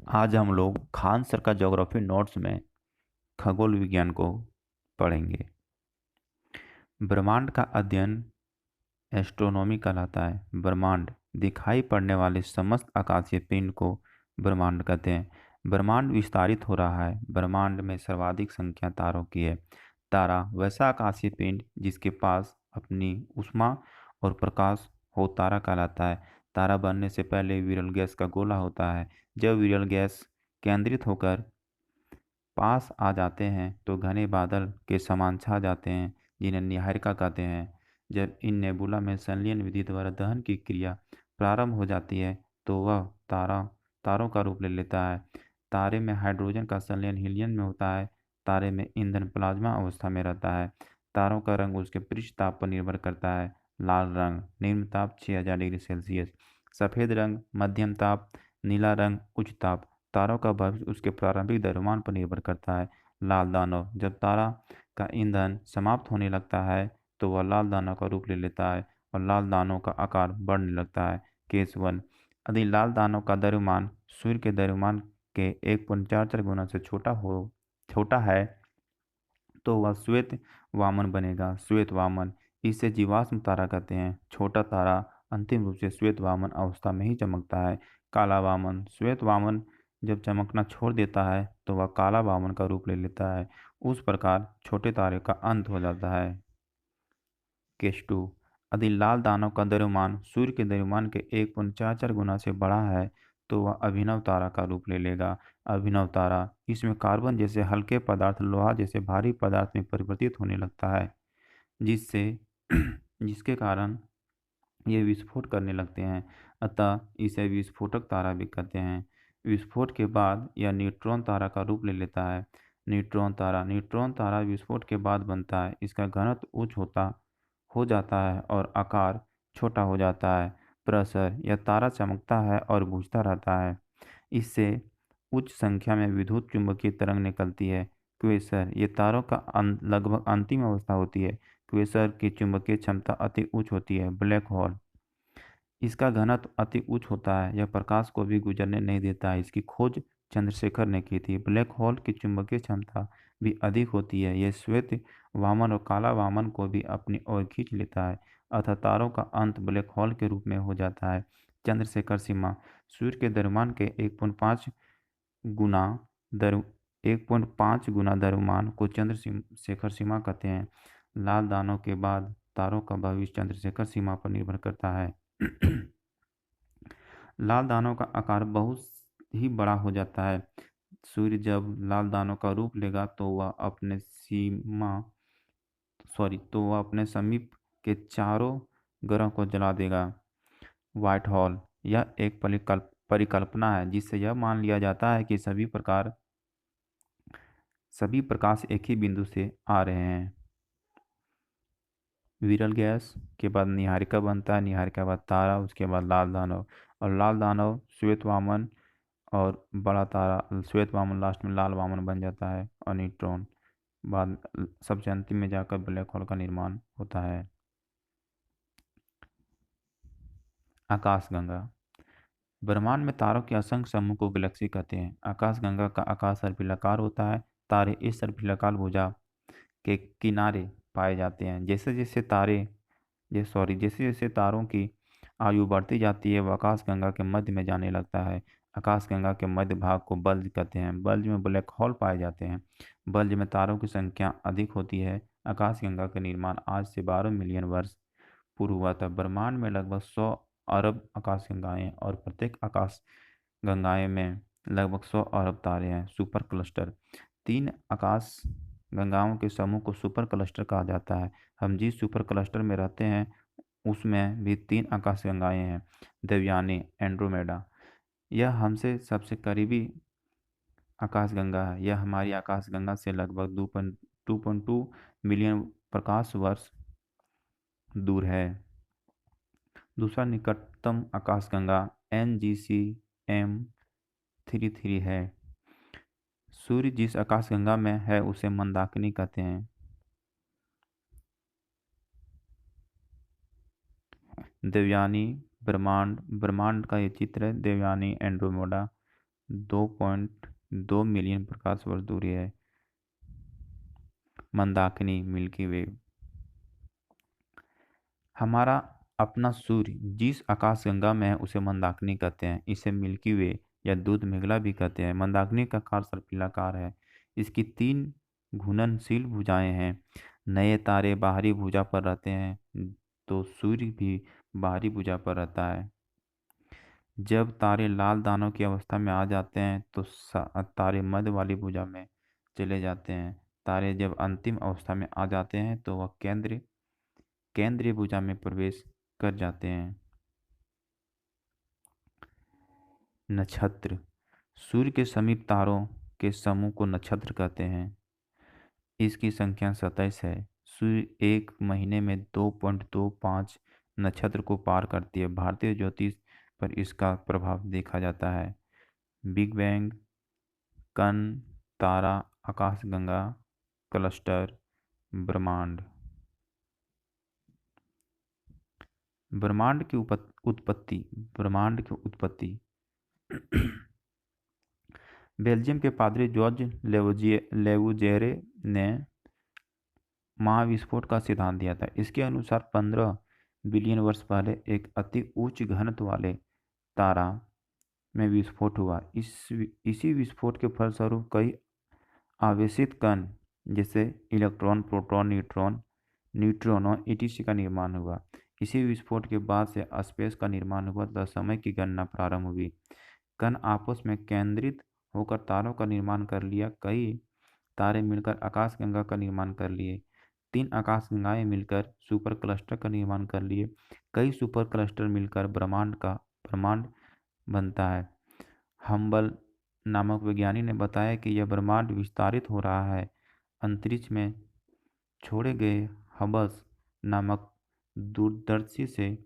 आज हम लोग खान सर का ज्योग्राफी नोट्स में खगोल विज्ञान को पढ़ेंगे। ब्रह्मांड का अध्ययन एस्ट्रोनॉमी कहलाता है। ब्रह्मांड दिखाई पड़ने वाले समस्त आकाशीय पिंड को ब्रह्मांड कहते हैं। ब्रह्मांड विस्तारित हो रहा है। ब्रह्मांड में सर्वाधिक संख्या तारों की है। तारा वैसा आकाशीय पिंड जिसके पास अपनी ऊष्मा और प्रकाश हो तारा कहलाता है। तारा बनने से पहले विरल गैस का गोला होता है। जब विरल गैस केंद्रित होकर पास आ जाते हैं तो घने बादल के समान छा जाते हैं, जिन्हें नीहारिका कहते हैं। जब इन नेबुला में संलयन विधि द्वारा दहन की क्रिया प्रारंभ हो जाती है तो वह तारों का रूप ले लेता है। तारे में हाइड्रोजन का संलयन हीलियम में होता है। तारे में ईंधन प्लाज्मा अवस्था में रहता है। तारों का रंग उसके पृष्ठ ताप पर निर्भर करता है। लाल रंग निम्न ताप 6000 डिग्री सेल्सियस, सफ़ेद रंग मध्यम ताप, नीला रंग उच्च ताप। तारों का भविष्य उसके प्रारंभिक द्रव्यमान पर निर्भर करता है। लाल दानव जब तारा का ईंधन समाप्त होने लगता है तो वह लाल दानव का रूप ले लेता है और लाल दानव का आकार बढ़ने लगता है। केस 1, यदि लाल दानव का द्रव्यमान सूर्य के द्रव्यमान के 1.44 गुना से छोटा है तो वह श्वेत वामन बनेगा। श्वेत वामन इसे जीवाश्म तारा कहते हैं। छोटा तारा अंतिम रूप से श्वेत वामन अवस्था में ही चमकता है। काला वामन श्वेत वामन जब चमकना छोड़ देता है तो वह काला वामन का रूप ले लेता है। उस प्रकार छोटे तारे का अंत हो जाता है। केस 2, यदि लाल दानव का द्रव्यमान सूर्य के द्रव्यमान के 1.44 गुना से बड़ा है तो वह अभिनव तारा का रूप ले लेगा। अभिनव तारा इसमें कार्बन जैसे हल्के पदार्थ लोहा जैसे भारी पदार्थ में परिवर्तित होने लगता है, जिससे जिसके कारण ये विस्फोट करने लगते हैं। अतः इसे विस्फोटक तारा भी कहते हैं। विस्फोट के बाद यह न्यूट्रॉन तारा का रूप ले लेता है। न्यूट्रॉन तारा विस्फोट के बाद बनता है। इसका घनत्व उच्च हो जाता है और आकार छोटा हो जाता है। प्रसर यह तारा चमकता है और बुझता रहता है। इससे उच्च संख्या में विद्युत चुम्बकीय तरंग निकलती है। क्वेसर ये तारों का लगभग अंतिम अवस्था होती है। क्वेसर की चुंबकीय क्षमता अति उच्च होती है। ब्लैक होल इसका घनत्व अति उच्च होता है। यह प्रकाश को भी गुजरने नहीं देता है। इसकी खोज चंद्रशेखर ने की थी। ब्लैक होल की चुंबकीय क्षमता भी अधिक होती है। यह श्वेत वामन और काला वामन को भी अपनी ओर खींच लेता है। अतः तारों का अंत ब्लैक होल के रूप में हो जाता है। चंद्रशेखर सीमा सूर्य के द्रव्यमान के 1.5 गुना दर 1.5 गुना द्रव्यमान को चंद्रशेखर सीमा कहते हैं। लाल दानव के बाद तारों का भविष्य चंद्रशेखर सीमा पर निर्भर करता है। लाल दानव का आकार बहुत ही बड़ा हो जाता है। सूर्य जब लाल दानव का रूप लेगा तो वह अपने समीप के चारों ग्रह को जला देगा। व्हाइट होल यह एक परिकल्पना है जिससे यह मान लिया जाता है कि सभी प्रकाश एक ही बिंदु से आ रहे हैं। विरल गैस के बाद नीहारिका बनता है। नीहारिका के बाद तारा, उसके बाद लाल दानव, और लाल दानव श्वेत वामन और बड़ा तारा श्वेत वामन लास्ट में लाल वामन बन जाता है और न्यूट्रॉन बाद सबसे अंतिम में जाकर ब्लैक होल का निर्माण होता है। आकाशगंगा ब्रह्मांड में तारों के असंख्य समूह को गैलेक्सी कहते हैं। आकाशगंगा का आकार सर्पिलाकार होता है। तारे इस सर्पिलाकार भुजा के किनारे पाए जाते हैं। जैसे जैसे तारों की आयु बढ़ती जाती है वह आकाशगंगा के मध्य में जाने लगता है। आकाशगंगा के मध्य भाग को बल्ज कहते हैं। बल्ज में ब्लैक होल पाए जाते हैं। बल्ज में तारों की संख्या अधिक होती है। आकाशगंगा का निर्माण आज से 12 मिलियन वर्ष पूर्व हुआ था। ब्रह्मांड में लगभग 100 अरब आकाशगंगाएं और प्रत्येक आकाशगंगाएं में लगभग 100 अरब तारे हैं। सुपर क्लस्टर 3 आकाश गंगाओं के समूह को सुपर क्लस्टर कहा जाता है। हम जिस सुपर क्लस्टर में रहते हैं उसमें भी 3 आकाशगंगाएं हैं। देवयानी एंड्रोमेडा यह हमसे सबसे करीबी आकाशगंगा है। यह हमारी आकाशगंगा से लगभग 2.2 मिलियन प्रकाश वर्ष दूर है। दूसरा निकटतम आकाशगंगा NGC M33 है। सूर्य जिस आकाशगंगा में है उसे मंदाकिनी कहते हैं। देवयानी ब्रह्मांड का ये चित्र है। देवयानी एंड्रोमेडा 2.2 मिलियन प्रकाश वर्ष दूरी है। मंदाकिनी, मिल्की वे। हमारा अपना सूर्य जिस आकाशगंगा में है उसे मंदाकिनी कहते हैं। इसे मिल्की वे या दूध मेघला भी कहते हैं। मंदाकिनी का आकार सर्पिलाकार है। इसकी 3 घूर्णनशील भुजाएं हैं। नए तारे बाहरी भुजा पर रहते हैं तो सूर्य भी बाहरी भुजा पर रहता है। जब तारे लाल दानों की अवस्था में आ जाते हैं तो तारे मध्य वाली भुजा में चले जाते हैं। तारे जब अंतिम अवस्था में आ जाते हैं तो वह केंद्रीय भुजा में प्रवेश कर जाते हैं। नक्षत्र। सूर्य के समीप तारों के समूह को नक्षत्र कहते हैं। इसकी संख्या 27 है। सूर्य एक महीने में 2.25 नक्षत्र को पार करती है। भारतीय ज्योतिष पर इसका प्रभाव देखा जाता है। बिग बैंग, कण, तारा, आकाशगंगा, क्लस्टर, ब्रह्मांड। ब्रह्मांड की उत्पत्ति। बेल्जियम के पादरी जॉर्ज लेवुजेरे ने महाविस्फोट का सिद्धांत दिया था। इसके अनुसार 15 बिलियन वर्ष पहले एक अति उच्च घनत्व वाले तारा में विस्फोट हुआ। इसी विस्फोट के फलस्वरूप कई आवेशित कण जैसे इलेक्ट्रॉन, प्रोटॉन, न्यूट्रॉनों etc का निर्माण हुआ। इसी विस्फोट के बाद से स्पेस का निर्माण हुआ तथा समय की गणना प्रारंभ हुई। कण आपस में केंद्रित होकर तारों का निर्माण कर लिया। कई तारे मिलकर आकाशगंगा का निर्माण कर लिए। 3 आकाशगंगाएं मिलकर सुपर क्लस्टर का निर्माण कर लिए। कई सुपर क्लस्टर मिलकर ब्रह्मांड बनता है। हम्बल नामक वैज्ञानिक ने बताया कि यह ब्रह्मांड विस्तारित हो रहा है। अंतरिक्ष में छोड़े गए हबस नामक दूरदर्शी से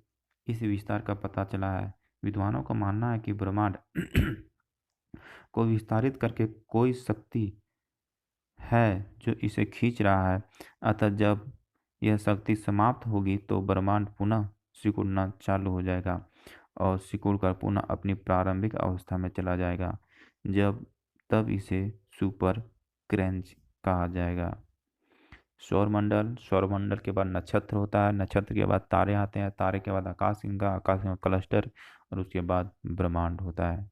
इस विस्तार का पता चला है। विद्वानों का मानना है कि ब्रह्मांड को विस्तारित करके कोई शक्ति है जो इसे खींच रहा है। अतः जब यह शक्ति समाप्त होगी तो ब्रह्मांड पुनः सिकुड़ना चालू हो जाएगा और सिकुड़कर पुनः अपनी प्रारंभिक अवस्था में चला जाएगा। तब इसे सुपर क्रंच कहा जाएगा। सौरमंडल के बाद नक्षत्र होता है। नक्षत्र के बाद तारे आते हैं। तारे के बाद आकाशगंगा क्लस्टर और उसके बाद ब्रह्मांड होता है।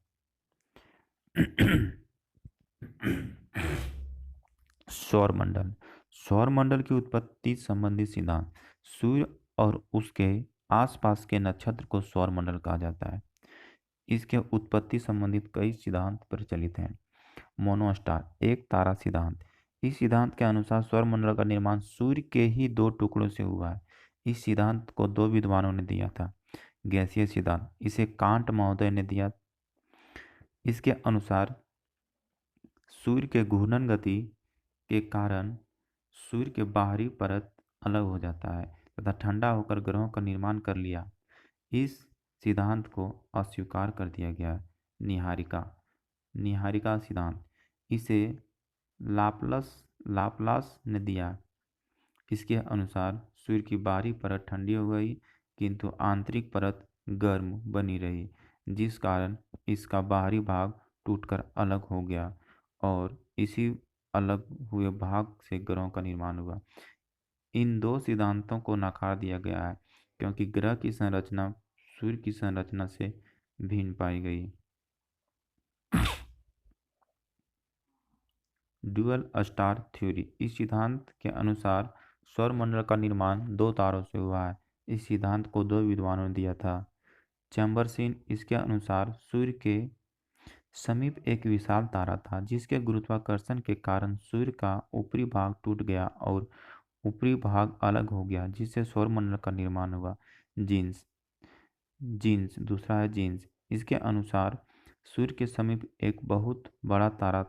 सौरमंडल की उत्पत्ति संबंधी सिद्धांत। सूर्य और उसके आसपास के नक्षत्र को सौरमंडल कहा जाता है। इसके उत्पत्ति संबंधित कई सिद्धांत प्रचलित हैं। मोनोस्टार, एक तारा सिद्धांत। इस सिद्धांत के अनुसार सौरमंडल का निर्माण सूर्य के ही 2 टुकड़ों से हुआ है। इस सिद्धांत को 2 विद्वानों ने दिया था। गैसीय सिद्धांत, इसे कांट महोदय ने दिया। इसके अनुसार सूर्य के घूर्णन गति के कारण सूर्य के बाहरी परत अलग हो जाता है तथा ठंडा होकर ग्रहों का निर्माण कर लिया। इस सिद्धांत को अस्वीकार कर दिया गया। निहारिका सिद्धांत, इसे लाप्लास ने दिया। इसके अनुसार सूर्य की बाहरी परत ठंडी हो गई किंतु आंतरिक परत गर्म बनी रही, जिस कारण इसका बाहरी भाग टूटकर अलग हो गया और इसी अलग हुए भाग से ग्रहों का निर्माण हुआ। इन 2 सिद्धांतों को नकार दिया गया है क्योंकि ग्रह की संरचना सूर्य की संरचना से भिन्न पाई गई। ड्यूअल स्टार थ्योरी, इस सिद्धांत के अनुसार सौरमंडल का निर्माण 2 तारों से हुआ है। इस सिद्धांत को 2 विद्वानों ने दिया था। चैम्बर्सिन, इसके अनुसार सूर्य के समीप एक विशाल तारा था जिसके गुरुत्वाकर्षण के कारण सूर्य का ऊपरी भाग टूट गया और ऊपरी भाग अलग हो गया जिससे सौरमंडल का निर्माण हुआ। दूसरा है जीन्स। इसके अनुसार सूर्य के समीप एक बहुत बड़ा तारा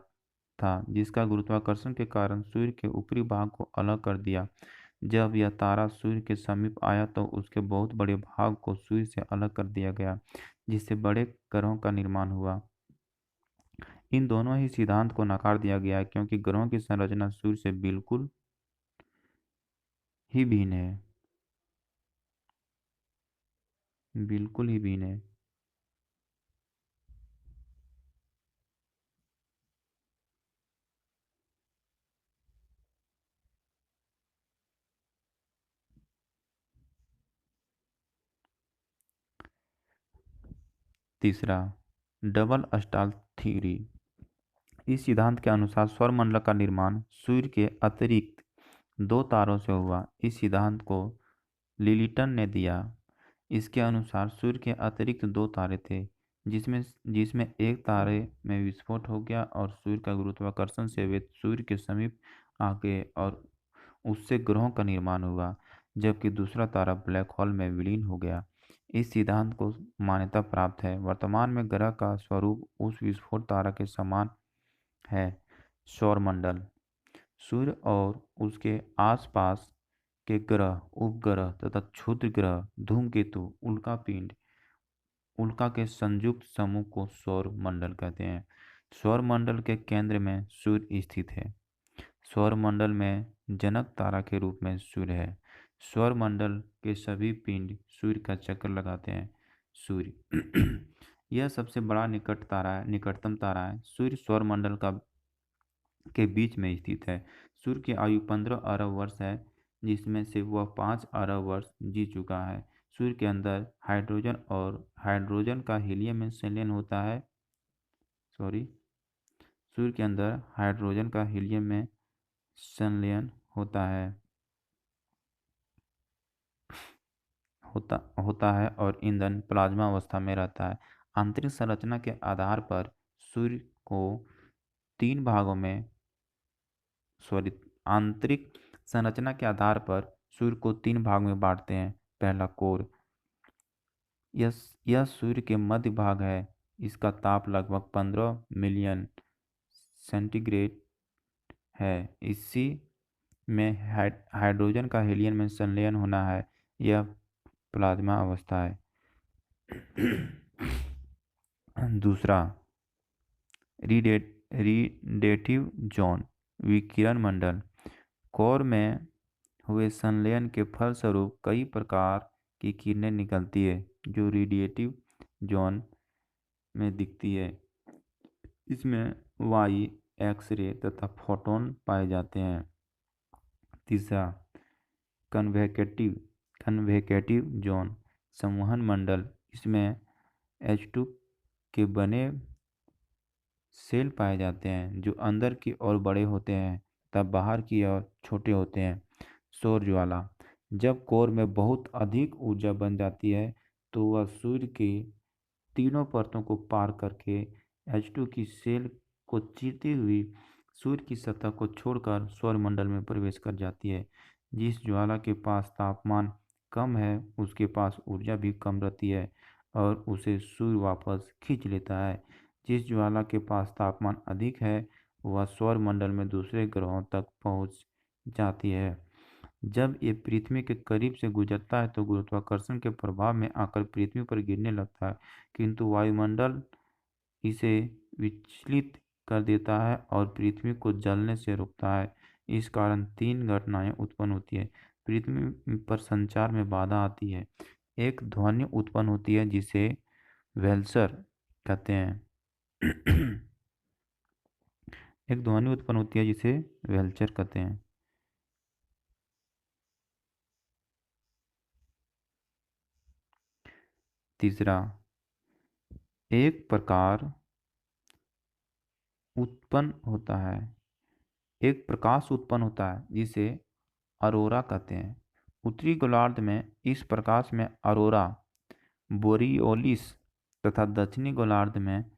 था जिसका गुरुत्वाकर्षण के कारण सूर्य के ऊपरी भाग को अलग कर दिया। जब यह तारा सूर्य के समीप आया तो उसके बहुत बड़े भाग को सूर्य से अलग कर दिया गया जिससे बड़े ग्रहों का निर्माण हुआ। इन दोनों ही सिद्धांत को नकार दिया गया है क्योंकि ग्रहों की संरचना सूर्य से बिल्कुल ही भिन्न है। बिल्कुल ही भिन्न है। तीसरा, डबल स्टार थ्योरी। इस सिद्धांत के अनुसार सौरमंडल का निर्माण सूर्य के अतिरिक्त दो तारों से हुआ। इस सिद्धांत को लिलिटन ने दिया। इसके अनुसार सूर्य के अतिरिक्त दो तारे थे, जिसमें जिसमें एक तारे में विस्फोट हो गया और सूर्य का गुरुत्वाकर्षण से वे सूर्य के समीप आ गए और उससे ग्रहों का निर्माण हुआ, जबकि दूसरा तारा ब्लैक होल में विलीन हो गया। इस सिद्धांत को मान्यता प्राप्त है। वर्तमान में ग्रह का स्वरूप उस विस्फोट तारा के समान है। सौरमंडल सूर्य और उसके आसपास के ग्रह, उपग्रह तथा क्षुद्र ग्रह, धूमकेतु, उल्कापिंड, उल्का के संयुक्त समूह को सौर मंडल कहते हैं। सौर मंडल के केंद्र में सूर्य स्थित है। सौर मंडल में जनक तारा के रूप में सूर्य है। सौर मंडल के सभी पिंड सूर्य का चक्कर लगाते हैं। सूर्य यह सबसे बड़ा निकटतम तारा है। सूर्य सौर मंडल के बीच में स्थित है। सूर्य की आयु 15 अरब वर्ष है, जिसमें से वह 5 अरब वर्ष जी चुका है। सूर्य के अंदर हाइड्रोजन का हीलियम में संलयन होता है। सूर्य के अंदर हाइड्रोजन का हीलियम में संलयन होता है और ईंधन प्लाज्मा अवस्था में रहता है। आंतरिक संरचना के आधार पर सूर्य को तीन भागों में आंतरिक संरचना के आधार पर सूर्य को तीन भाग में बांटते हैं। पहला, कोर। यह सूर्य के मध्य भाग है। इसका ताप लगभग 15 मिलियन सेंटीग्रेड है। इसी में हाइड्रोजन का हीलियम में संलयन होना है। यह प्लाज्मा अवस्था है। दूसरा, रेडिएटिव जोन, विकिरण मंडल। कोर में हुए संलयन के फलस्वरूप कई प्रकार की किरणें निकलती है, जो रेडिएटिव जोन में दिखती है। इसमें वाई, एक्स-रे तथा फोटॉन पाए जाते हैं। तीसरा, कन्वेकेटिव जोन, संवहन मंडल। इसमें H2 के बने सेल पाए जाते हैं, जो अंदर की ओर बड़े होते हैं तब बाहर की ओर छोटे होते हैं। सौर ज्वाला। जब कोर में बहुत अधिक ऊर्जा बन जाती है तो वह सूर्य की तीनों परतों को पार करके H2 की सेल को चीरती हुई सूर्य की सतह को छोड़कर सौरमंडल में प्रवेश कर जाती है। जिस ज्वाला के पास तापमान कम है उसके पास ऊर्जा भी कम रहती है और उसे सूर्य वापस खींच लेता है। जिस ज्वाला के पास तापमान अधिक है वह सौरमंडल में दूसरे ग्रहों तक पहुंच जाती है। जब ये पृथ्वी के करीब से गुजरता है तो गुरुत्वाकर्षण के प्रभाव में आकर पृथ्वी पर गिरने लगता है, किंतु वायुमंडल इसे विचलित कर देता है और पृथ्वी को जलने से रोकता है। इस कारण तीन घटनाएं उत्पन्न होती है। पृथ्वी पर संचार में बाधा आती है। एक ध्वनि उत्पन्न होती है जिसे वेल्सर कहते हैं। एक ध्वनि उत्पन्न होती है जिसे वेल्चर कहते हैं। तीसरा, एक प्रकाश उत्पन्न होता है जिसे अरोरा कहते हैं। उत्तरी गोलार्ध में इस प्रकाश में अरोरा बोरियोलिस तथा दक्षिणी गोलार्ध में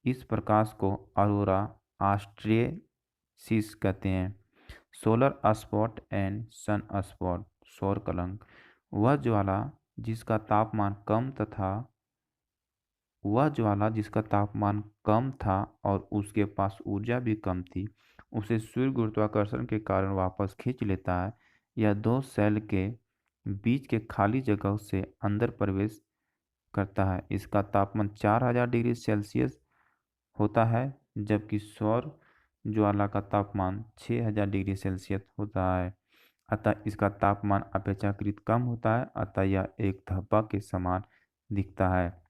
इस प्रकाश को अरोरा ऑस्ट्रेलिस कहते हैं। Solar spot and sunspot, सौर कलंक। वह ज्वाला जिसका तापमान कम था और उसके पास ऊर्जा भी कम थी, उसे सूर्य गुरुत्वाकर्षण के कारण वापस खींच लेता है। यह दो सेल के बीच के खाली जगह से अंदर प्रवेश करता है। इसका तापमान 4000 डिग्री सेल्सियस होता है, जबकि सौर ज्वाला का तापमान 6000 डिग्री सेल्सियस होता है। अतः इसका तापमान अपेक्षाकृत कम होता है, अतः यह एक धब्बा के समान दिखता है,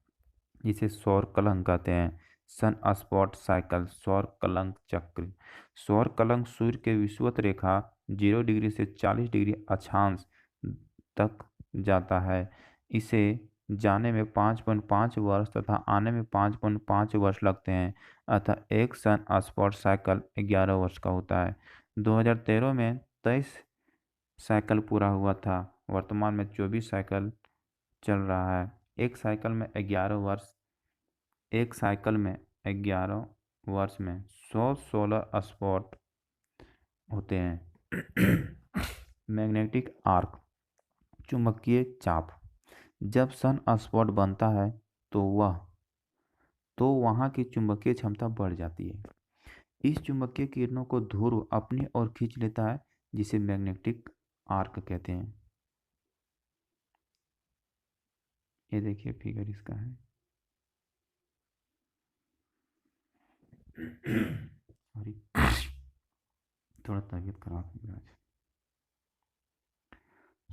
जिसे सौर कलंक कहते हैं। सन स्पॉट साइकिल, सौर कलंक चक्र। सौर कलंक सूर्य के विषुवत रेखा 0 डिग्री से 40 डिग्री अक्षांश तक जाता है। इसे जाने में 5.5 वर्ष तथा आने में 5.5 वर्ष लगते हैं, अतः एक सन स्पॉट साइकिल 11 वर्ष का होता है। 2013 में 23 साइकिल पूरा हुआ था। वर्तमान में 24 साइकिल चल रहा है। एक साइकिल में 11 वर्ष में 100 सोलर स्पॉट होते हैं। मैग्नेटिक आर्क, चुंबकीय चाप। जब सन स्पॉट बनता है तो वहाँ की चुंबकीय क्षमता बढ़ जाती है। इस चुंबकीय किरणों को ध्रुव अपनी ओर खींच लेता है, जिसे मैग्नेटिक आर्क कहते हैं। ये देखिए फिगर इसका है। सॉरी, थोड़ा तबीयत खराब हो गया आज।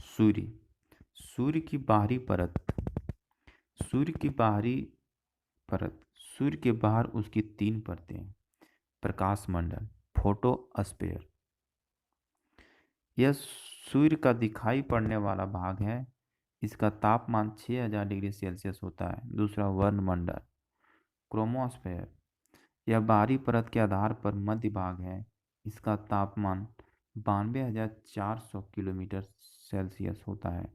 सूर्य सूर्य की बाहरी परत सूर्य की बाहरी परत सूर्य के बाहर उसकी 3 परतें। प्रकाश मंडल, फोटोस्फीयर, यह सूर्य का दिखाई पड़ने वाला भाग है। इसका तापमान 6000 डिग्री सेल्सियस होता है। दूसरा वर्णमंडल, क्रोमोस्फेयर, यह बाहरी परत के आधार पर मध्य भाग है। इसका तापमान 92,400 किलोमीटर सेल्सियस होता है।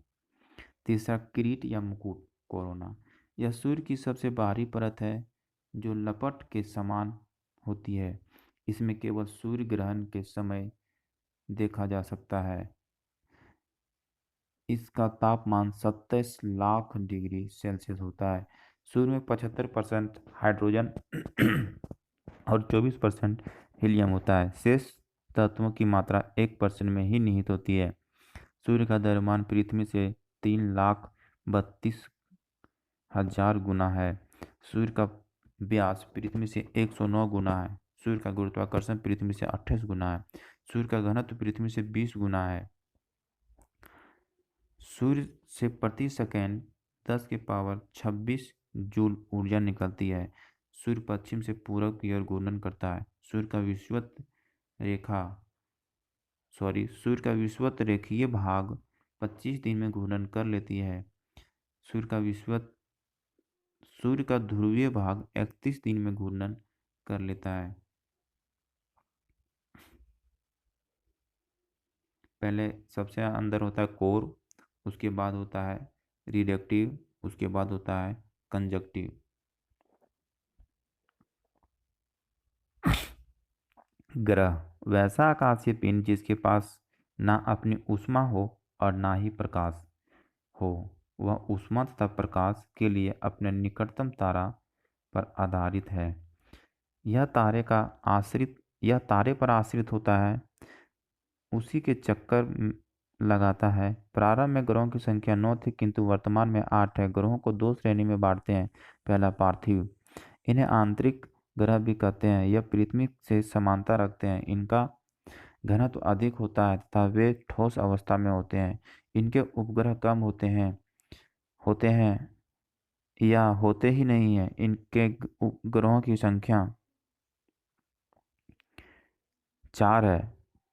तीसरा किरीट या मुकुट, कोरोना, यह सूर्य की सबसे बाहरी परत है जो लपट के समान होती है। इसमें केवल सूर्य ग्रहण के समय देखा जा सकता है। इसका तापमान 27 लाख डिग्री सेल्सियस होता है। सूर्य में 75% हाइड्रोजन और 24% हीलियम होता है। शेष तत्वों की मात्रा 1% में ही निहित होती है। सूर्य का द्रव्यमान पृथ्वी से 3,32,000 गुना है। सूर्य का व्यास पृथ्वी से 109 गुना है। सूर्य का गुरुत्वाकर्षण पृथ्वी से 28 गुना है। सूर्य का घनत्व पृथ्वी से 20 गुना है। सूर्य से प्रति सेकंड 10 की पावर 26 जूल ऊर्जा निकलती है। सूर्य पश्चिम से पूरब की ओर घूर्णन करता है। सूर्य का विषुवत रेखीय भाग 25 दिन में घूर्णन कर लेती है। सूर्य का ध्रुवीय भाग 31 दिन में घूर्णन कर लेता है। पहले सबसे अंदर होता है कोर, उसके बाद होता है रिडक्टिव, उसके बाद होता है कंजक्टिव। ग्रह, वैसा आकाशीय पिंड जिसके पास ना अपनी ऊष्मा हो और ना ही प्रकाश हो। वह ऊष्मा तथा प्रकाश के लिए अपने निकटतम तारा पर आधारित है। यह तारे पर आश्रित होता है, उसी के चक्कर लगाता है। प्रारंभ में ग्रहों की संख्या 9 थी, किंतु वर्तमान में 8 है। ग्रहों को 2 श्रेणी में बांटते हैं। पहला पार्थिव, इन्हें आंतरिक ग्रह भी कहते हैं। यह पृथ्वी से समानता रखते हैं। इनका घनत्व अधिक होता है तथा वे ठोस अवस्था में होते हैं। इनके उपग्रह कम होते हैं या होते ही नहीं हैं। इनके उपग्रहों की संख्या 4 है।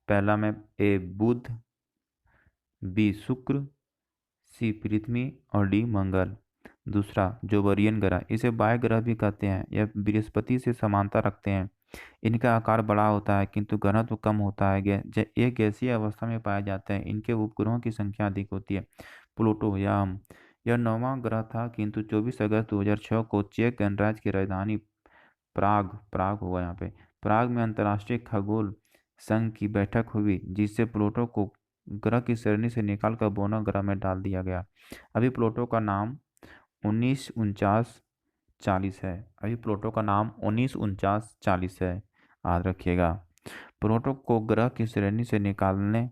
पहला में ए बुध, बी शुक्र, सी पृथ्वी और डी मंगल। दूसरा जोबरियन ग्रह, इसे बाह्य ग्रह भी कहते हैं। यह बृहस्पति से समानता रखते हैं। इनका आकार बड़ा होता है किंतु घनत्व कम होता है। ये गैसीय अवस्था में पाए जाते हैं। इनके उपग्रहों की संख्या अधिक होती है। प्लूटो यह 9वां ग्रह था, किंतु 24 अगस्त 2006 को चेक गणराज्य की राजधानी प्राग हुआ यहाँ पे प्राग में अंतर्राष्ट्रीय खगोल संघ की बैठक हुई, जिससे प्लूटो को ग्रह की श्रेणी से निकालकर बोना ग्रह में डाल दिया गया। अभी प्लूटो का नाम 1949-40 है। याद रखिएगा। प्लूटो को ग्रह की श्रेणी से निकालने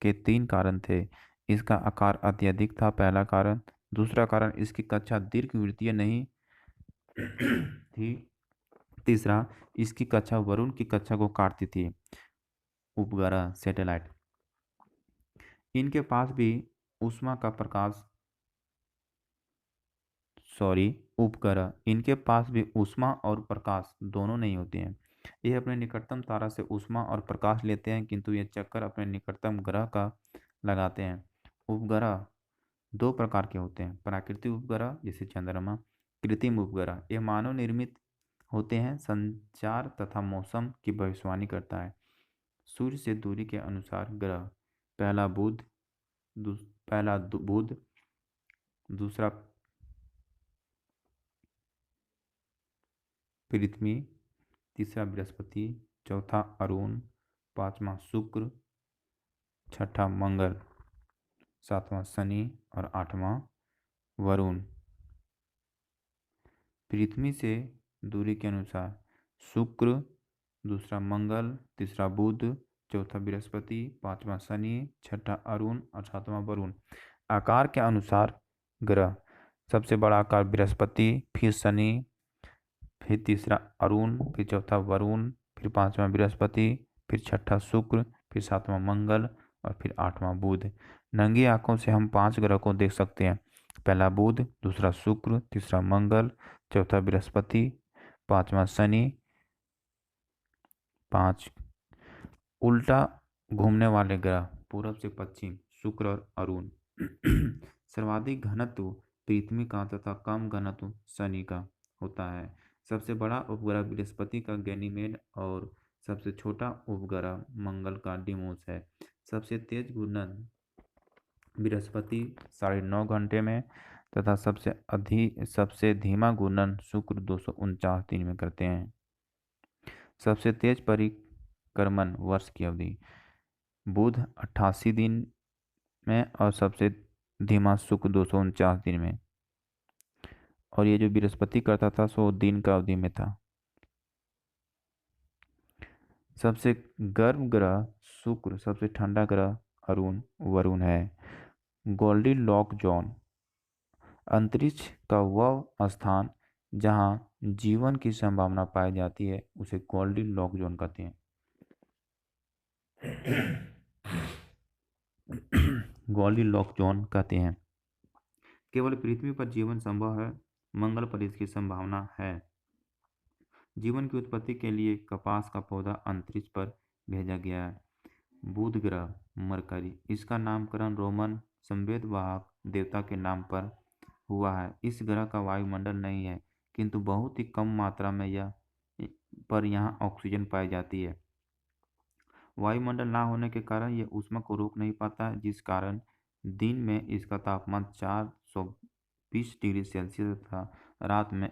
के 3 कारण थे। इसका आकार अत्यधिक था, पहला कारण। दूसरा कारण, इसकी कक्षा दीर्घवृत्तीय नहीं थी। तीसरा, इसकी कक्षा वरुण की कक्षा को काटती थी। उपग्रह, सैटेलाइट, इनके पास भी ऊष्मा का प्रकाश उपग्रह, इनके पास भी ऊष्मा और प्रकाश दोनों नहीं होते हैं। ये अपने निकटतम तारा से ऊष्मा और प्रकाश लेते हैं, किंतु ये चक्कर अपने निकटतम ग्रह का लगाते हैं। उपग्रह दो प्रकार के होते हैं, प्राकृतिक उपग्रह जैसे चंद्रमा, कृत्रिम उपग्रह। ये मानव निर्मित होते हैं, संचार तथा मौसम की भविष्यवाणी करता है। सूर्य से दूरी के अनुसार ग्रह, पहला बुध, बुध, दूसरा पृथ्वी, तीसरा बृहस्पति, चौथा अरुण, पांचवा शुक्र, छठा मंगल, सातवां शनि और आठवां वरुण। पृथ्वी से दूरी के अनुसार शुक्र, दूसरा मंगल, तीसरा बुध, चौथा बृहस्पति, पांचवा शनि, छठा अरुण और सातवां वरुण। आकार के अनुसार ग्रह, सबसे बड़ा आकार बृहस्पति, फिर शनि, फिर तीसरा अरुण, फिर चौथा वरुण, फिर पांचवा बृहस्पति, फिर छठा शुक्र, फिर सातवां मंगल और फिर आठवां बुध। नंगी आंखों से हम 5 ग्रह को देख सकते हैं, पहला बुध, दूसरा शुक्र, तीसरा मंगल, चौथा बृहस्पति, पांचवा शनि, 5 उल्टा घूमने वाले ग्रह, पूरब से पश्चिम, शुक्र और अरुण। सर्वाधिक घनत्व पृथ्वी का तथा कम घनत्व शनि का होता है। सबसे बड़ा उपग्रह बृहस्पति का गैनीमेड और सबसे छोटा उपग्रह मंगल का डिमोस है। सबसे तेज घूर्णन बृहस्पति 9.5 घंटे में तथा सबसे धीमा घूर्णन शुक्र 249 दिन में करते हैं। सबसे तेज परिक्रमण वर्ष की अवधि बुध 88 दिन में और सबसे धीमा शुक्र 249 दिन में। और ये जो बृहस्पति करता था सो दिन का अवधि में था। सबसे गर्म ग्रह शुक्र, सबसे ठंडा ग्रह अरुण वरुण है। गोल्डीलॉक जोन, अंतरिक्ष का वह स्थान जहां जीवन की संभावना पाई जाती है उसे गोल्डीलॉक जोन कहते हैं। गोल्डीलॉक जोन कहते हैं। केवल पृथ्वी पर जीवन संभव है, मंगल पर इसकी संभावना है। जीवन की उत्पत्ति के लिए कपास का पौधा अंतरिक्ष पर भेजा गया है। बुध ग्रह मरकरी, इसका नामकरण रोमन संवेदवाहक देवता के नाम पर हुआ है। इस ग्रह का वायुमंडल नहीं है, किंतु बहुत ही कम मात्रा में यहाँ ऑक्सीजन पाई जाती है। वायुमंडल ना होने के कारण यह ऊष्मा को रोक नहीं पाता है, जिस कारण दिन में इसका तापमान 420 डिग्री सेल्सियस तथा रात में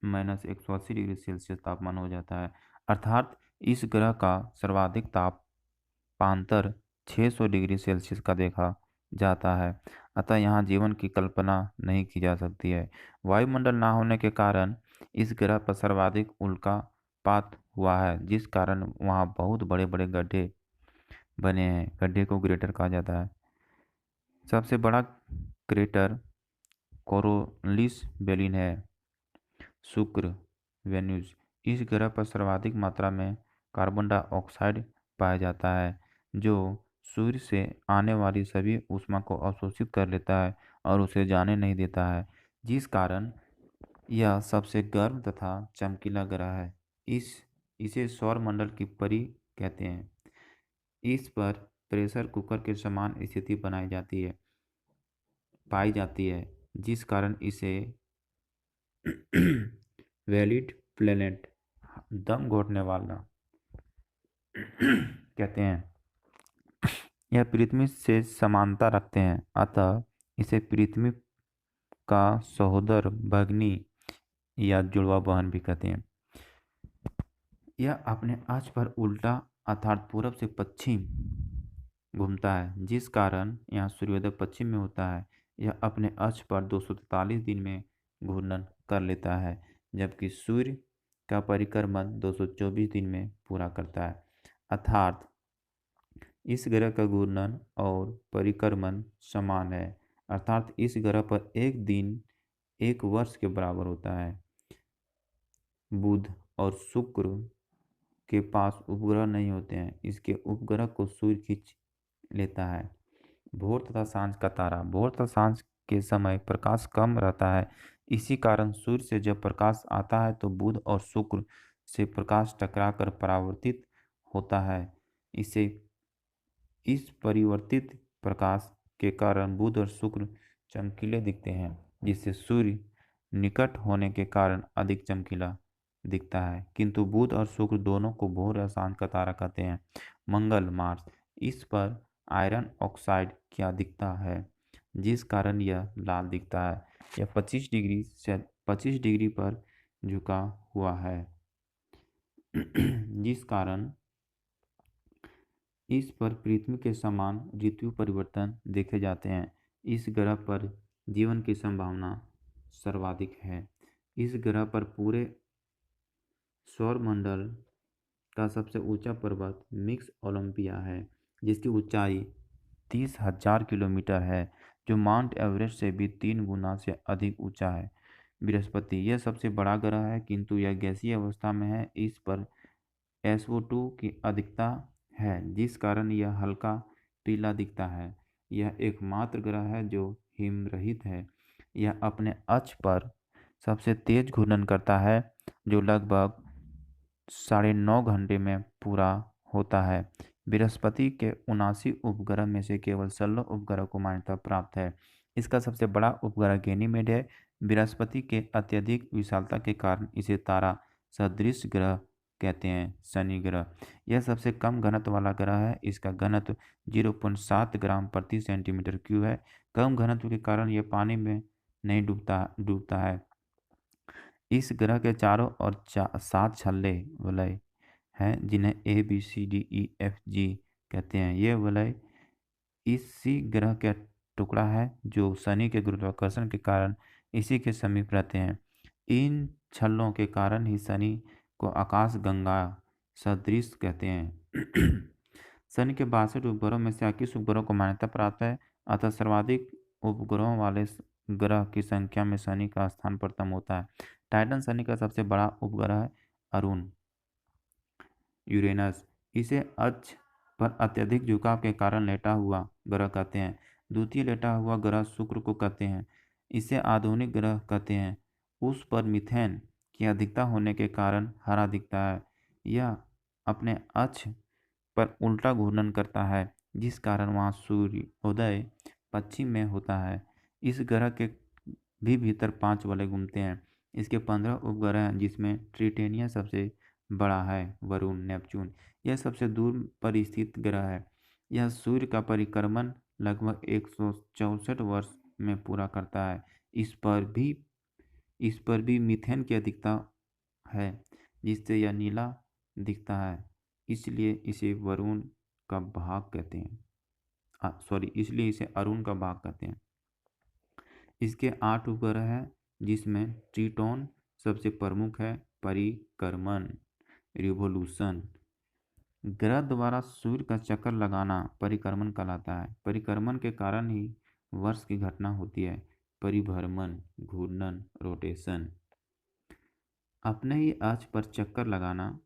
-180 डिग्री सेल्सियस तापमान हो जाता है। अर्थात इस ग्रह का सर्वाधिक तापांतर 600 डिग्री सेल्सियस का देखा जाता है। अतः यहाँ जीवन की कल्पना नहीं की जा सकती है। वायुमंडल ना होने के कारण इस ग्रह पर सर्वाधिक उल्कापात हुआ है, जिस कारण वहाँ बहुत बड़े बड़े गड्ढे बने हैं। गड्ढे को क्रेटर कहा जाता है। सबसे बड़ा क्रेटर कोरोलिस बेलिन है। शुक्र वेन्यूज, इस ग्रह पर सर्वाधिक मात्रा में कार्बन डाइऑक्साइड पाया जाता है, जो सूर्य से आने वाली सभी ऊष्मा को अवशोषित कर लेता है और उसे जाने नहीं देता है, जिस कारण यह सबसे गर्म तथा चमकीला ग्रह है। इसे सौर मंडल की परी कहते हैं। इस पर प्रेशर कुकर के समान स्थिति पाई जाती है, जिस कारण इसे वैलिड प्लेनेट, दम घोटने वाला कहते हैं। यह पृथ्वी से समानता रखते हैं, अतः इसे पृथ्वी का सहोदर, भगनी या जुड़वा बहन भी कहते हैं। यह अपने अक्ष पर उल्टा अर्थात पूरब से पश्चिम घूमता है, जिस कारण यहाँ सूर्योदय पश्चिम में होता है। यह अपने अक्ष पर 243 दिन में घूर्णन कर लेता है, जबकि सूर्य का परिक्रमण 224 दिन में पूरा करता है। अर्थात इस ग्रह का घूर्णन और परिक्रमण समान है, अर्थात इस ग्रह पर एक दिन 1 वर्ष के बराबर होता है। बुध और शुक्र के पास उपग्रह नहीं होते हैं, इसके उपग्रह को सूर्य खींच लेता है। भोर तथा सांझ का तारा, भोर तथा सांझ के समय प्रकाश कम रहता है, इसी कारण सूर्य से जब प्रकाश आता है तो बुध और शुक्र से प्रकाश टकराकर परावर्तित होता है। इस परिवर्तित प्रकाश के कारण बुध और शुक्र चमकीले दिखते हैं, जिससे सूर्य निकट होने के कारण अधिक चमकीला दिखता है। किंतु बुध और शुक्र दोनों को भोर या शांत का तारा कहते हैं। मंगल मार्स, इस पर आयरन ऑक्साइड क्या दिखता है, जिस कारण यह लाल दिखता है। यह 25 डिग्री पर झुका हुआ है, जिस कारण इस पर पृथ्वी के समान ऋतु परिवर्तन देखे जाते हैं। इस ग्रह पर जीवन की संभावना सर्वाधिक है। इस ग्रह पर पूरे सौरमंडल का सबसे ऊंचा पर्वत मिक्स ओलंपिया है, जिसकी ऊंचाई 30,000 किलोमीटर है, जो माउंट एवरेस्ट से भी 3 गुना से अधिक ऊंचा है। बृहस्पति, यह सबसे बड़ा ग्रह है, किंतु यह गैसीय अवस्था में है। इस पर SO2 की अधिकता है, जिस कारण यह हल्का पीला दिखता है। यह एकमात्र ग्रह है जो हिमरहित है। यह अपने अक्ष पर सबसे तेज घूर्णन करता है, जो लगभग 9.5 घंटे में पूरा होता है। बृहस्पति के 79 उपग्रह में से केवल 16 उपग्रह को मान्यता प्राप्त है। इसका सबसे बड़ा उपग्रह गैनीमेड है। बृहस्पति के अत्यधिक विशालता के कारण इसे तारा सदृश ग्रह कहते हैं। शनि ग्रह, यह सबसे कम घनत्व वाला ग्रह है। इसका घनत्व 0.7 ग्राम प्रति सेंटीमीटर क्यूब है। कम घनत्व के कारण यह पानी में नहीं डूबता है। इस ग्रह के चारों ओर 7 छल्ले वलय हैं, जिन्हें ABCDEFG कहते हैं। ये वलय इसी ग्रह का टुकड़ा है जो शनि के गुरुत्वाकर्षण के कारण इसी के समीप रहते हैं। इन छल्लों के कारण ही शनि को आकाश गंगा सदृश कहते हैं। शनि के 62 उपग्रहों में से 21 उपग्रहों को मान्यता प्राप्त है, अतः सर्वाधिक उपग्रहों वाले ग्रह की संख्या में शनि का स्थान प्रथम होता है। टाइटन शनि का सबसे बड़ा उपग्रह है। अरुण, यूरेनस, इसे अक्ष पर अत्यधिक झुकाव के कारण लेटा हुआ ग्रह कहते हैं। द्वितीय लेटा हुआ ग्रह शुक्र को कहते हैं। इसे आधुनिक ग्रह कहते हैं। उस पर मीथेन की अधिकता होने के कारण हरा दिखता है। यह अपने अक्ष पर उल्टा घूर्णन करता है, जिस कारण वहाँ सूर्योदय पश्चिम में होता है। इस ग्रह के भी भीतर 5 वलय घूमते हैं। इसके 15 उपग्रह हैं, जिसमें ट्रिटेनिया सबसे बड़ा है। वरुण, नेपच्यून, यह सबसे दूर पर स्थित ग्रह है। यह सूर्य का परिक्रमण लगभग 164 वर्ष में पूरा करता है। इस पर भी मीथेन की अधिकता है, जिससे यह नीला दिखता है। इसलिए इसे वरुण का भाग कहते हैं। इसलिए इसे अरुण का भाग कहते हैं। इसके 8 उपग्रह हैं, जिसमें ट्रिटोन सबसे प्रमुख है। परिक्रमण, रिवोल्यूशन, ग्रह द्वारा सूर्य का चक्कर लगाना परिक्रमण कहलाता है। परिक्रमण के कारण ही वर्ष की घटना होती है। परिभ्रमण, घूर्णन, रोटेशन, अपने ही अक्ष पर चक्कर लगाना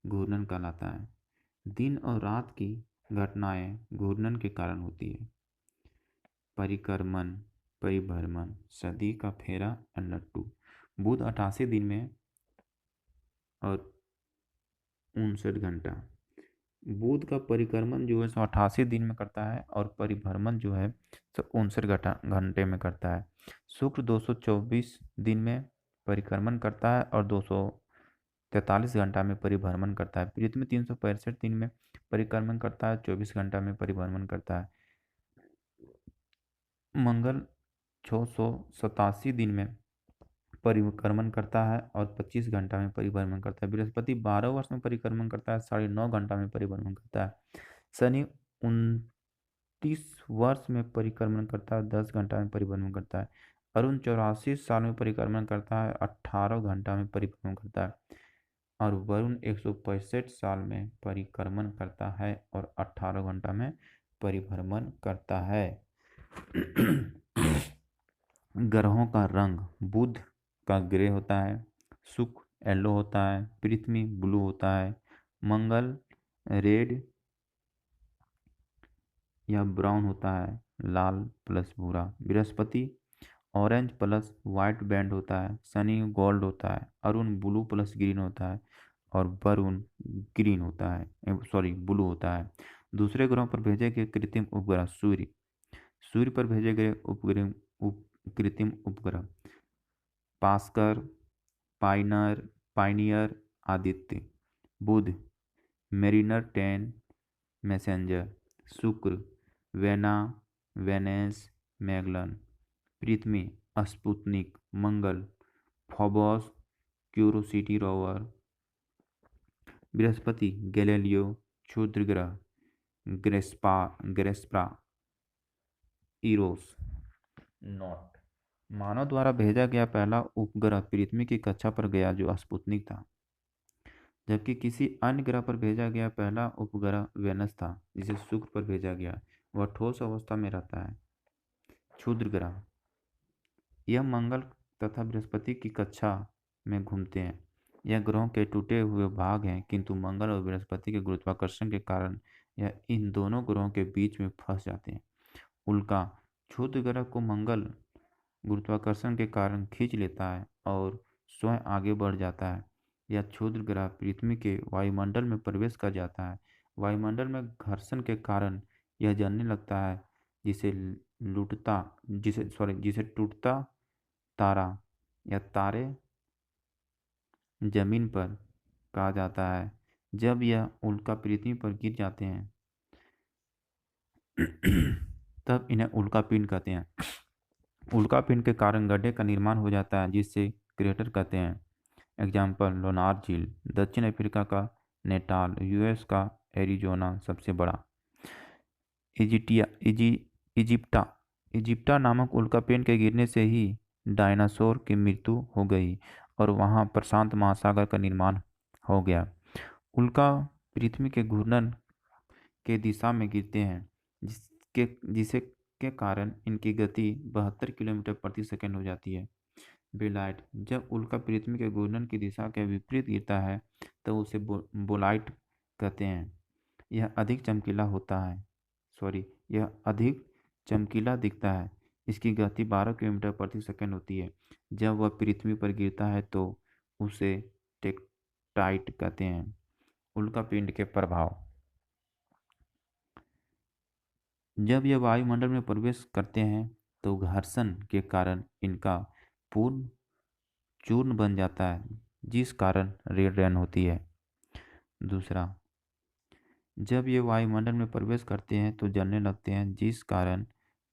घूर्णन कहलाता है। दिन और रात की घटनाएं घूर्णन के कारण होती है। परिक्रमण, परिभ्रमण, सदी का फेरा अन्नट्टू, बुध 88 दिन में और 59 घंटा। बुध का परिक्रमण जो है 188 दिन में करता है और परिभ्रमण जो है 59 घंटे में करता है। शुक्र 224 दिन में परिक्रमण करता है और 243 घंटा में परिभ्रमण करता है। पृथ्वी 365 दिन में परिक्रमण करता है, 24 घंटा में परिभ्रमण करता है। मंगल 687 दिन में परिक्रमण करता है और 25 घंटा में परिभ्रमण करता है। बृहस्पति 12 वर्ष में परिक्रमण करता है, 9.5 घंटा में परिभ्रमण करता है। शनि 29 वर्ष में परिक्रमण करता है, 10 घंटा में परिभ्रमण करता है। अरुण 84 साल में परिक्रमण करता है, 18 घंटा में परिभ्रमण करता है। और वरुण 165 साल में परिक्रमण करता है और 18 घंटा में परिभ्रमण करता है। ग्रहों का रंग, बुध का ग्रे होता है, शुक्र येलो होता है, पृथ्वी ब्लू होता है, मंगल रेड या ब्राउन होता है, लाल प्लस भूरा, Brihaspati orange plus white band होता है, शनि गोल्ड होता है, अरुण ब्लू प्लस ग्रीन होता है और वरुण ग्रीन होता है, ब्लू होता है। दूसरे ग्रहों पर भेजे गए कृत्रिम उपग्रह सूर्य सूर्य पर भेजे गए उपग्रह कृत्रिम उपग्रह: पास्कर, पाइनियर, आदित्य। बुध: मेरिनर 10, मैसेंजर। शुक्र: वेना, वेनेस, मैगलन। पृथ्वी: स्पुतनिक, मंगल, फोबोस, क्यूरोसिटी रोवर। बृहस्पति: गैलीलियो, क्षुद्र ग्रह, ग्रेस्पा, इरोस। नोट: मानव द्वारा भेजा गया पहला उपग्रह पृथ्वी की कक्षा पर गया जो स्पुतनिक था, जबकि किसी अन्य ग्रह पर भेजा गया पहला उपग्रह वेनस था जिसे शुक्र पर भेजा गया। वह ठोस अवस्था में रहता है। क्षुद्र ग्रह: यह मंगल तथा बृहस्पति की कक्षा में घूमते हैं। यह ग्रहों के टूटे हुए भाग हैं, किंतु मंगल और बृहस्पति के गुरुत्वाकर्षण के कारण यह इन दोनों ग्रहों के बीच में फंस जाते हैं। उल्का: क्षुद्र ग्रह को मंगल गुरुत्वाकर्षण के कारण खींच लेता है और स्वयं आगे बढ़ जाता है। यह क्षुद्र ग्रह पृथ्वी के वायुमंडल में प्रवेश कर जाता है। वायुमंडल में घर्षण के कारण यह जलने लगता है, जिसे टूटता तारा या तारे जमीन पर कहा जाता है। जब यह उल्का पृथ्वी पर गिर जाते हैं तब इन्हें उल्का पिंड कहते हैं। उल्का पिंड के कारण गड्ढे का निर्माण हो जाता है जिससे क्रेटर कहते हैं। एग्जाम्पल: लोनार झील, दक्षिण अफ्रीका का नेटाल, यूएस का एरिजोना सबसे बड़ा। इजिप्टा नामक उल्कापिंड के गिरने से ही डायनासोर की मृत्यु हो गई और वहां प्रशांत महासागर का निर्माण हो गया। उल्का पृथ्वी के घूर्णन के दिशा में गिरते हैं, जिसे के कारण इनकी गति 72 किलोमीटर प्रति सेकंड हो जाती है। बेलाइट: जब उल्का पृथ्वी के घूर्णन की दिशा के विपरीत गिरता है तो उसे बोलाइट कहते हैं। यह अधिक चमकीला दिखता है। इसकी गति 12 किलोमीटर प्रति सेकंड होती है। जब वह पृथ्वी पर गिरता है तो उसे टेक्टाइट कहते हैं। उल्कापिंड के प्रभाव: जब यह वायुमंडल में प्रवेश करते हैं तो घर्षण के कारण इनका पूर्ण चूर्ण बन जाता है, जिस कारण रेड रेन होती है। दूसरा, जब ये वायुमंडल में प्रवेश करते हैं तो जलने लगते हैं, जिस कारण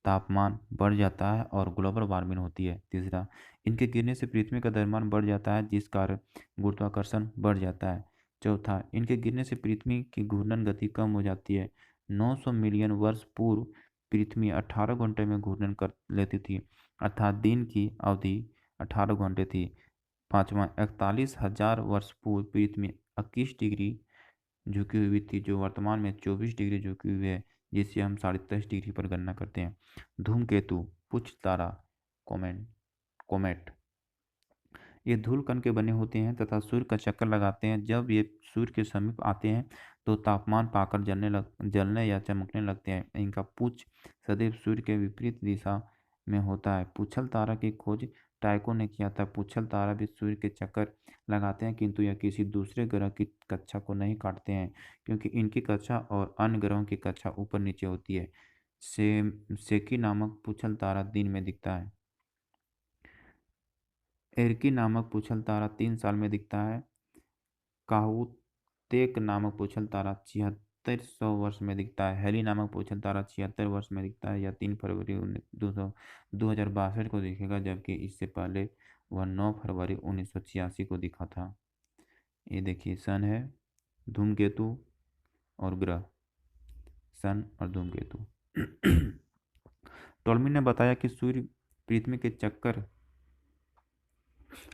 तापमान बढ़ जाता है और ग्लोबल वार्मिंग होती है। तीसरा, इनके गिरने से पृथ्वी का द्रव्यमान बढ़ जाता है, जिस कारण गुरुत्वाकर्षण बढ़ जाता है। चौथा, इनके गिरने से पृथ्वी की घूर्णन गति कम हो जाती है। 900 मिलियन वर्ष पूर्व पृथ्वी 18 घंटे में घूर्णन कर लेती थी, अर्थात दिन की अवधि 18 घंटे थी। पाँचवा, 41,000 वर्ष पूर्व पृथ्वी 21 डिग्री झुकी हुई थी, जो वर्तमान में 24 डिग्री झुकी हुई है, जिसे हम 10.5 डिग्री पर गणना करते हैं। धूमकेतु, पुच्छ तारा, कोमेट, ये धूल कण के बने होते हैं तथा सूर्य का चक्कर लगाते हैं। जब ये सूर्य के समीप आते हैं तो तापमान पाकर जलने या चमकने लगते हैं। इनका पुच्छ सदैव सूर्य के विपरीत दिशा में होता है। पुच्छल तारा की खोज टाइको ने किया था। पुच्छल तारा भी सूर्य के चक्कर लगाते हैं, किंतु यह किसी दूसरे ग्रह की कक्षा को नहीं काटते हैं, क्योंकि इनकी कक्षा और अन्य ग्रहों की कक्षा ऊपर नीचे होती है। सेकी नामक पुच्छल तारा दिन में दिखता है। एर्की नामक पुच्छल तारा 3 साल में दिखता है। काहुतेक नामक पुच्छल तारा 7600 वर्ष में दिखता है। हेली नामक पुच्छल तारा 76 वर्ष में दिखता है। यह 3 फरवरी 2062 को दिखेगा, जबकि इससे पहले वह 9 फरवरी 1986 को दिखा था। ये देखिए, सन है, धूमकेतु और ग्रह, सन और धूमकेतु। टॉलमी ने बताया कि सूर्य पृथ्वी के चक्कर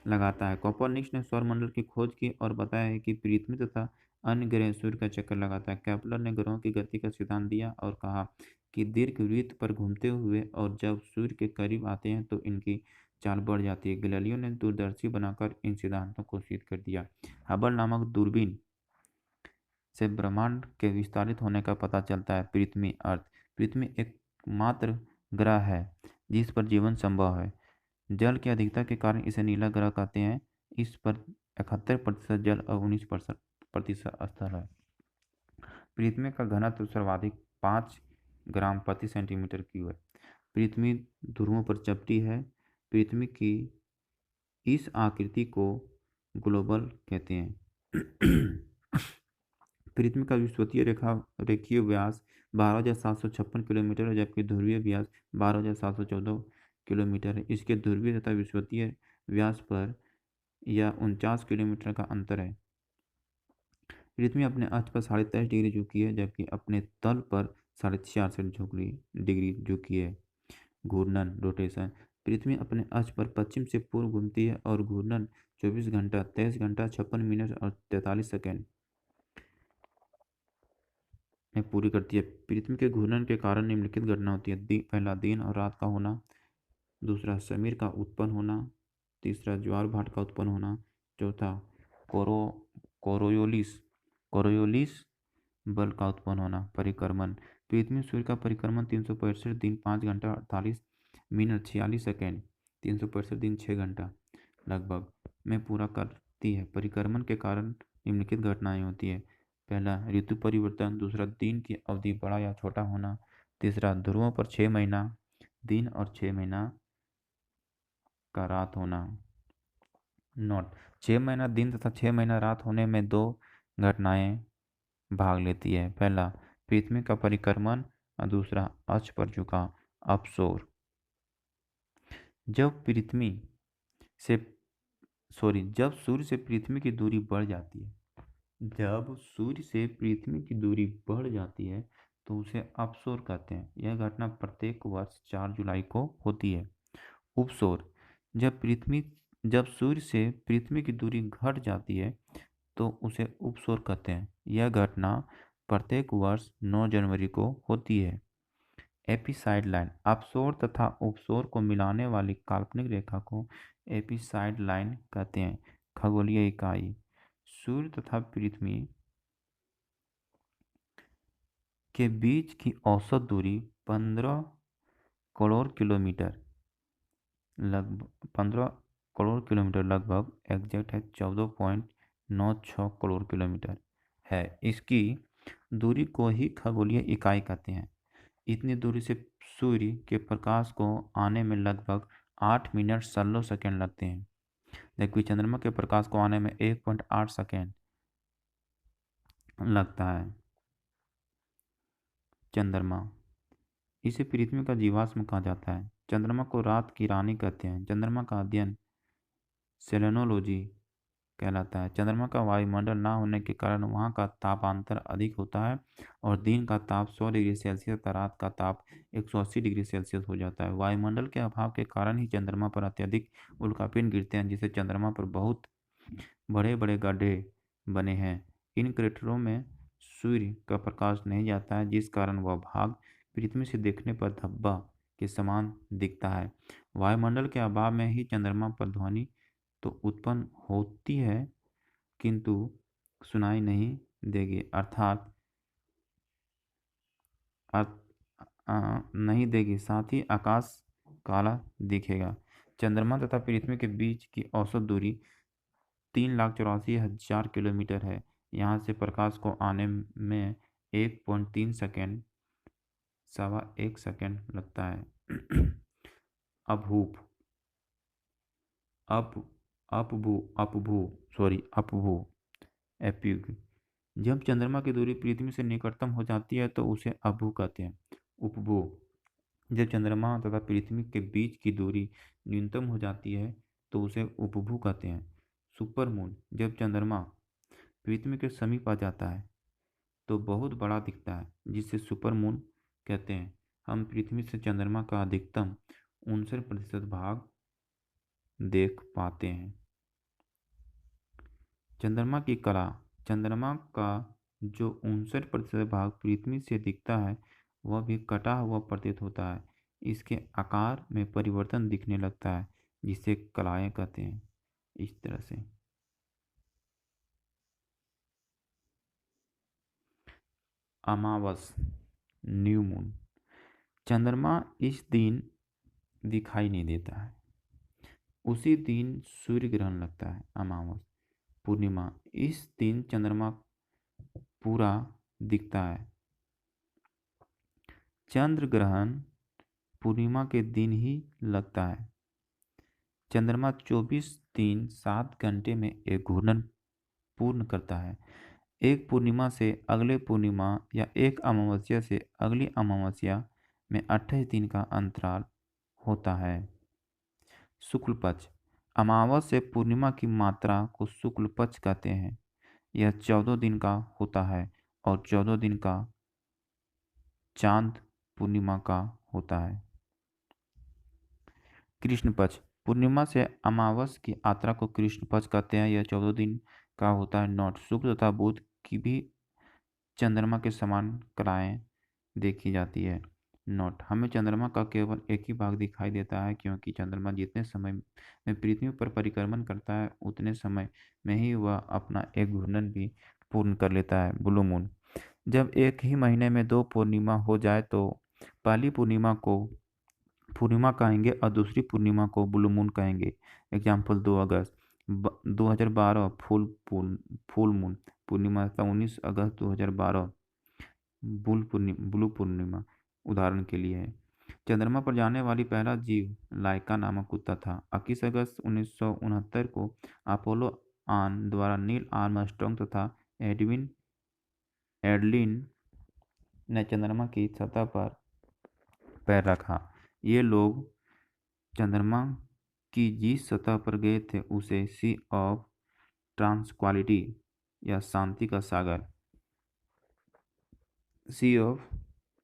लगाता है। कोपरनिकस ने सौरमंडल की खोज की और बताया है कि पृथ्वी तथा अन्य ग्रह सूर्य का चक्कर लगाता है। केपलर ने ग्रहों की गति का सिद्धांत दिया और कहा कि दीर्घवृत्त पर घूमते हुए और जब सूर्य के करीब आते हैं तो इनकी चाल बढ़ जाती है। गैलीलियो ने दूरदर्शी बनाकर इन सिद्धांतों को सिद्ध कर दिया। हबल नामक दूरबीन से ब्रह्मांड के विस्तारित होने का पता चलता है। पृथ्वी एकमात्र ग्रह है जिस पर जीवन संभव है। जल की अधिकता के कारण इसे नीला ग्रह कहते हैं। इस पर 71% जल और 19% स्थल है। पृथ्वी का घनत्व सर्वाधिक 5 ग्राम प्रति सेंटीमीटर क्यूब है। पृथ्वी ध्रुवों पर चपटी है। पृथ्वी की इस आकृति को ग्लोबल कहते हैं। पृथ्वी का विषुवतीय रेखीय व्यास 12,756 किलोमीटर है, जबकि ध्रुवीय व्यास 12,714 किलोमीटर है। इसके ध्रुवीय तथा विषुवतीय व्यास पर या 49 किलोमीटर का अंतर है। पृथ्वी अपने अक्ष पर 23.5 डिग्री झुकी है, जबकि अपने तल पर 66.5 डिग्री झुकी है। घूर्णन रोटेशन। पृथ्वी अपने अक्ष पर पश्चिम से पूर्व घूमती है और घूर्णन 24 घंटा 23 घंटा 56 मिनट और 43 सेकेंड में पूरी करती है। पृथ्वी के घूर्णन के कारण निम्नलिखित घटना होती है। पहला, दिन और रात का होना। दूसरा, समीर का उत्पन्न होना। तीसरा, ज्वार भाट का उत्पन्न होना। चौथा, कोरो कोरोयोलिस कोरोयोलिस बल का उत्पन्न होना। परिक्रमण। पृथ्वी सूर्य का परिक्रमण 365 दिन 5 घंटा 48 मिनट 46 सेकेंड 365 दिन 6 घंटा लगभग में पूरा करती है। परिक्रमण के कारण निम्नलिखित घटनाएं होती है। पहला, ऋतु परिवर्तन। दूसरा, दिन की अवधि बड़ा या छोटा होना। तीसरा, ध्रुवों पर 6 महीना दिन और 6 महीना का रात होना। नोट: 6 महीना दिन तथा 6 महीना रात होने में दो घटनाएं भाग लेती है। पहला, पृथ्वी का परिक्रमण और दूसरा, अक्ष पर झुका अपसोर। जब पृथ्वी से जब सूर्य से पृथ्वी की दूरी बढ़ जाती है जब सूर्य से पृथ्वी की दूरी बढ़ जाती है तो उसे अपसोर कहते हैं। यह घटना प्रत्येक वर्ष 4 जुलाई को होती है। उपसोर। जब सूर्य से पृथ्वी की दूरी घट जाती है तो उसे उपसोर कहते हैं। यह घटना प्रत्येक वर्ष 9 जनवरी को होती है। एपिसाइड लाइन। अपसोर तथा उपसोर को मिलाने वाली काल्पनिक रेखा को एपिसाइड लाइन कहते हैं। खगोलीय इकाई। सूर्य तथा पृथ्वी के बीच की औसत दूरी 15 करोड़ किलोमीटर लगभग एग्जैक्ट है 14.96 करोड़ किलोमीटर है। इसकी दूरी को ही खगोलीय इकाई कहते हैं। इतनी दूरी से सूर्य के प्रकाश को आने में लगभग 8 मिनट 16 सेकेंड लगते हैं, जबकि चंद्रमा के प्रकाश को आने में 1.8 सेकेंड लगता है। चंद्रमा, इसे पृथ्वी का जीवाश्म कहा जाता है। चंद्रमा को रात की रानी कहते हैं। चंद्रमा का अध्ययन सेलेनोलॉजी कहलाता है। चंद्रमा का वायुमंडल ना होने के कारण वहाँ का तापांतर अधिक होता है और दिन का ताप 100 डिग्री सेल्सियस तथा रात का ताप 180 डिग्री सेल्सियस हो जाता है। वायुमंडल के अभाव के कारण ही चंद्रमा पर अत्यधिक उल्कापिंड गिरते हैं, जिससे चंद्रमा पर बहुत बड़े बड़े गड्ढे बने हैं। इन क्रेटरों में सूर्य का प्रकाश नहीं जाता है, जिस कारण वह भाग पृथ्वी से देखने पर धब्बा के समान दिखता है। वायुमंडल के अभाव में ही चंद्रमा पर ध्वनि तो उत्पन्न होती है किंतु सुनाई नहीं देगी, अर्थात नहीं देगी, साथ ही आकाश काला दिखेगा। चंद्रमा तथा पृथ्वी के बीच की औसत दूरी 3,84,000 किलोमीटर है। यहाँ से प्रकाश को आने में 1.3 सेकेंड 1.25 सेकेंड लगता है। अभूप अप अपभू अपभू अपभू एप्यूग। जब चंद्रमा की दूरी पृथ्वी से निकटतम हो जाती है तो उसे अभू कहते हैं। उपभू। जब चंद्रमा तथा पृथ्वी के बीच की दूरी न्यूनतम हो जाती है तो उसे उपभू कहते हैं। सुपरमून। जब चंद्रमा पृथ्वी के समीप आ जाता है तो बहुत बड़ा दिखता है, जिसे सुपरमून कहते हैं। हम पृथ्वी से चंद्रमा का अधिकतम 59% भाग देख पाते हैं। चंद्रमा की कला। चंद्रमा का जो 59% भाग पृथ्वी से दिखता है वह भी कटा हुआ प्रतीत होता है। इसके आकार में परिवर्तन दिखने लगता है, जिसे कलाएं कहते हैं। इस तरह से अमावस न्यू मून। चंद्रमा इस दिन दिखाई नहीं देता है, उसी दिन सूर्य ग्रहण लगता है। अमावस पूर्णिमा। इस दिन चंद्रमा पूरा दिखता है। चंद्र ग्रहण पूर्णिमा के दिन ही लगता है। चंद्रमा 24 दिन 7 घंटे में एक घूर्णन पूर्ण करता है। एक पूर्णिमा से अगले पूर्णिमा या एक अमावस्या से अगली अमावस्या में 28 दिन का अंतराल होता है। शुक्ल पक्ष। अमावस से पूर्णिमा की मात्रा को शुक्ल पक्ष कहते हैं। यह 14 दिन का होता है और 14 दिन का चांद पूर्णिमा का होता है। कृष्ण पक्ष। पूर्णिमा से अमावस की यात्रा को कृष्ण पक्ष कहते हैं। यह 14 दिन का होता है। नोट। शुक्र तथा बुध की भी चंद्रमा के समान कलाएं देखी जाती है। नोट। हमें चंद्रमा का केवल एक ही भाग दिखाई देता है क्योंकि चंद्रमा जितने समय में पृथ्वी पर परिक्रमण करता है उतने समय में ही वह अपना एक घूर्णन भी पूर्ण कर लेता है। Blue moon. जब एक ही महीने में 2 पूर्णिमा हो जाए तो पहली पूर्णिमा को पूर्णिमा कहेंगे और दूसरी पूर्णिमा को ब्लू मून कहेंगे। एग्जाम्पल 2 अगस्त 2012 फुल मून पूर्णिमा था 19 अगस्त 2012 ब्लू पूर्णिमा उदाहरण के लिए है। चंद्रमा पर जाने वाली पहला जीव लाइका नामक कुत्ता था। 21 अगस्त 1969 को अपोलो आन द्वारा नील आर्मस्ट्रॉन्ग तथा एडलिन ने चंद्रमा की सतह पर पैर रखा। ये लोग चंद्रमा की जिस सतह पर गए थे उसे सी ऑफ ट्रांसक्वालिटी या शांति का सागर सी ऑफ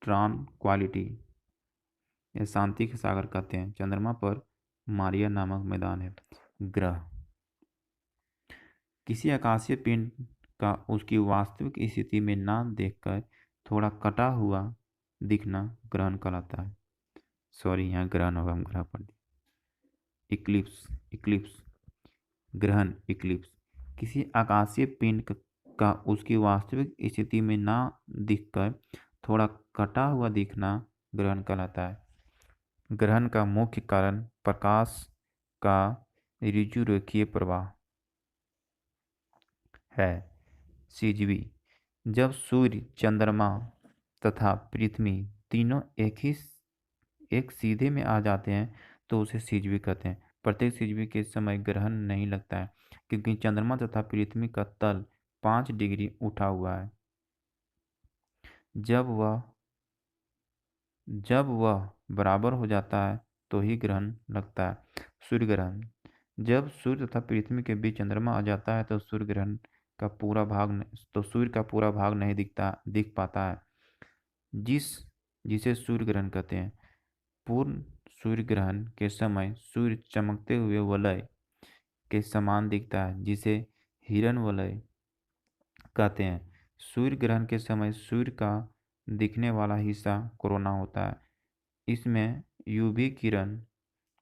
ट्रांक्वालिटी या शांति का सागर कहते हैं। चंद्रमा पर मारिया नामक मैदान है। ग्रह। किसी आकाशीय पिंड का उसकी वास्तविक स्थिति में ना देखकर थोड़ा कटा हुआ दिखना ग्रहण कहलाता है। सॉरी, यहाँ ग्रहण होगा, हम ग्रह पढ़ दिए। इक्लिप्स ग्रहण इक्लिप्स। किसी आकाशीय पिंड का उसकी वास्तविक स्थिति में ना दिखकर थोड़ा कटा हुआ दिखना ग्रहण कहलाता है। ग्रहण का मुख्य कारण प्रकाश का ऋजुरेखीय प्रवाह है। सीजीवी। जब सूर्य, चंद्रमा तथा पृथ्वी तीनों एक सीधे में आ जाते हैं तो उसे सीजवी कहते हैं। प्रत्येक सीजवी के समय ग्रहण नहीं लगता है क्योंकि चंद्रमा तथा पृथ्वी का तल 5 डिग्री उठा हुआ है। जब वह बराबर हो जाता है तो ही ग्रहण लगता है। सूर्य ग्रहण। जब सूर्य तथा पृथ्वी के बीच चंद्रमा आ जाता है तो सूर्य का पूरा भाग नहीं दिख पाता है, जिसे सूर्य ग्रहण कहते हैं। पूर्ण सूर्य ग्रहण के समय सूर्य चमकते हुए वलय के समान दिखता है, जिसे हिरण वलय कहते हैं। सूर्य ग्रहण के समय सूर्य का दिखने वाला हिस्सा कोरोना होता है। इसमें यूवी किरण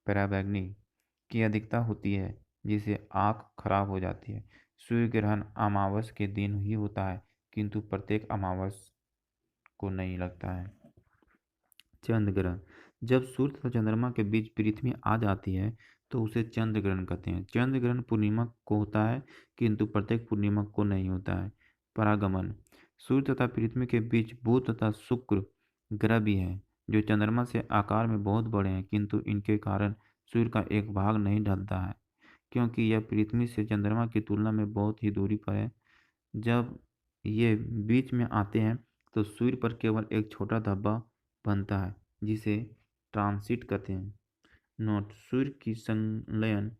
पराबैंगनी की अधिकता होती है, जिससे आँख खराब हो जाती है। सूर्य ग्रहण अमावस के दिन ही होता है किंतु प्रत्येक अमावस को नहीं लगता है। चंद्र ग्रहण। जब सूर्य तथा चंद्रमा के बीच पृथ्वी आ जाती है तो उसे चंद्र ग्रहण कहते हैं। चंद्र ग्रहण पूर्णिमा को होता है किंतु प्रत्येक पूर्णिमा को नहीं होता है। परागमन। सूर्य तथा पृथ्वी के बीच बुध तथा शुक्र ग्रह भी हैं जो चंद्रमा से आकार में बहुत बड़े हैं किंतु इनके कारण सूर्य का एक भाग नहीं ढलता है क्योंकि यह पृथ्वी से चंद्रमा की तुलना में बहुत ही दूरी पर है। जब ये बीच में आते हैं तो सूर्य पर केवल एक छोटा धब्बा बनता है जिसे ट्रांसिट कहते हैं। नोट। सूर्य की संलयन